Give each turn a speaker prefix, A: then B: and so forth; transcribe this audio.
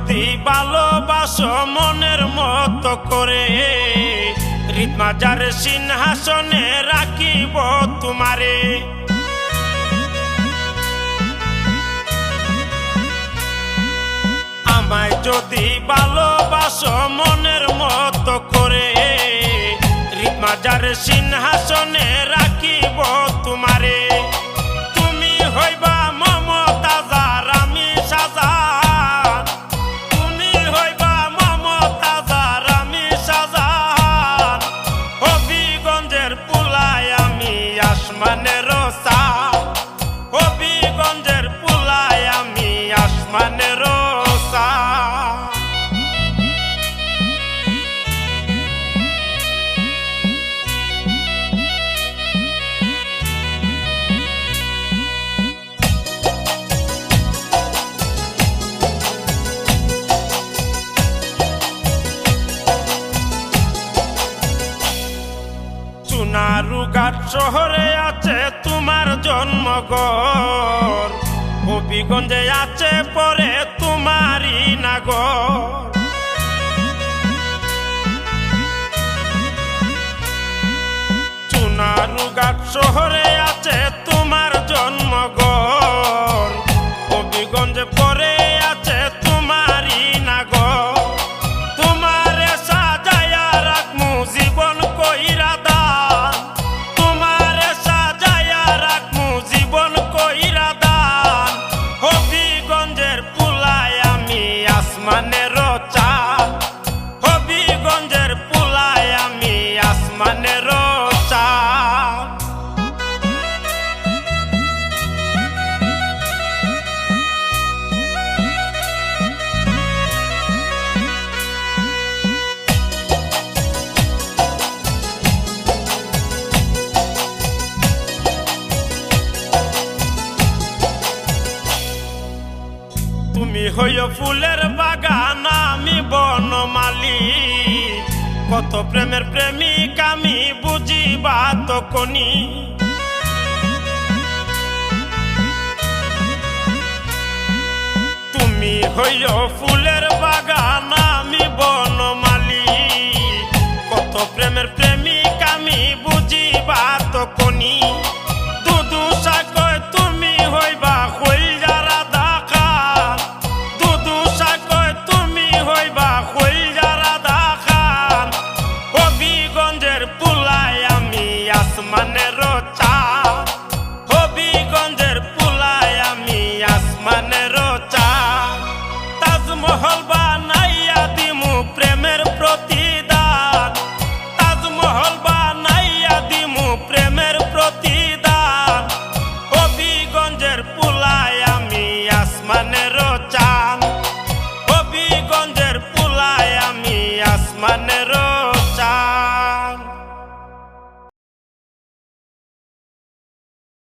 A: যদি ভালোবাসো মনের মতো করে, হৃদমাজার সিংহাসনে রাখিব তোমারে। আমায় যদি ভালোবাসো মনের মতো করে, হৃদমাজার সিংহাসনে রাখিব তোমারে। তুমি হইবা মমতাজার আমি শাহজাহান, তুমি হইবা মমতাজার আমি শাহজাহান। হবিগঞ্জের পুলায় আমি আসমানের চাঁদ, হবিগঞ্জের পুলায় আমি আসমানের চাঁদ। সোনারুঘাট শহরে আছে তোমার জন্মঘর, হবিগঞ্জে আছে পরে তোমারই নাগর। সোনারুঘাট শহরে আছে তোমার জন্মঘর, হবিগঞ্জে পরে আছে তোমারই নাগর। তোমারে সাজায়া রাখমু জীবন কইরা দান, তোমারে সাজায়া রাখমু জীবন কইরা দান। হবিগঞ্জের পুলায় আমি আসমানের চাঁদ, হবিগঞ্জের পুলায় আমি আসমানের চাঁদ। তুমি হইও ফুলের বাগান আমি বনমালী, কত প্রেমের প্রেমিক আমি বুঝিবা তো কোনি। তুমি হইও ফুলের বাগান আমি বনমালী, কত প্রেমের প্রেমিক আমি বুঝিবা তো কোনি। দুদু সাকয় তুমি হইবা কইলজার আধা খান, দুদু সাকয় তুমি হইবা কইলজার আধা খান। হবিগঞ্জের পুলায় আমি আসমানের চাঁদ, হবিগঞ্জের পুলায় আমি আসমানের চাঁদ। তাজমহল বানাইয়া দিমু প্রেমের প্রতিদান, তাজমহল বানাইয়া দিমু প্রেমের প্রতিদান। হবিগঞ্জের পুলায় আমি আসমানের